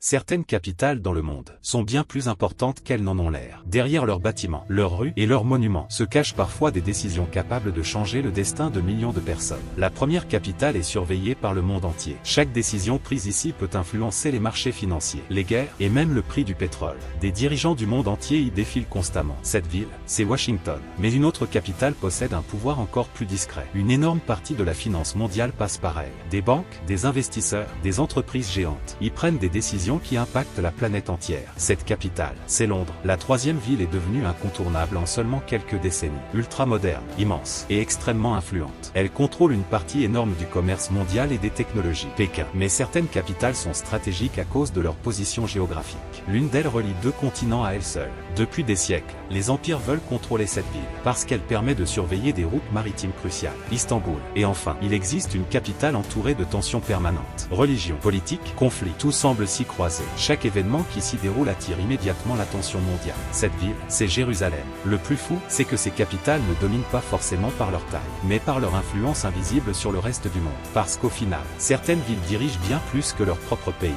Certaines capitales dans le monde sont bien plus importantes qu'elles n'en ont l'air. Derrière leurs bâtiments, leurs rues et leurs monuments se cachent parfois des décisions capables de changer le destin de millions de personnes. La première capitale est surveillée par le monde entier. Chaque décision prise ici peut influencer les marchés financiers, les guerres et même le prix du pétrole. Des dirigeants du monde entier y défilent constamment. Cette ville, c'est Washington. Mais une autre capitale possède un pouvoir encore plus discret. Une énorme partie de la finance mondiale passe par elle. Des banques, des investisseurs, des entreprises géantes y prennent des décisions qui impactent la planète entière. Cette capitale, c'est Londres. La troisième ville est devenue incontournable en seulement quelques décennies. Ultra moderne, immense et extrêmement influente. Elle contrôle une partie énorme du commerce mondial et des technologies. Pékin. Mais certaines capitales sont stratégiques à cause de leur position géographique. L'une d'elles relie deux continents à elle seule. Depuis des siècles, les empires veulent contrôler cette ville, parce qu'elle permet de surveiller des routes maritimes cruciales. Istanbul. Et enfin, il existe une capitale entourée de tensions permanentes. Religion, politique, conflit, tout semble s'y croiser. Chaque événement qui s'y déroule attire immédiatement l'attention mondiale. Cette ville, c'est Jérusalem. Le plus fou, c'est que ces capitales ne dominent pas forcément par leur taille, mais par leur influence invisible sur le reste du monde. Parce qu'au final, certaines villes dirigent bien plus que leur propre pays.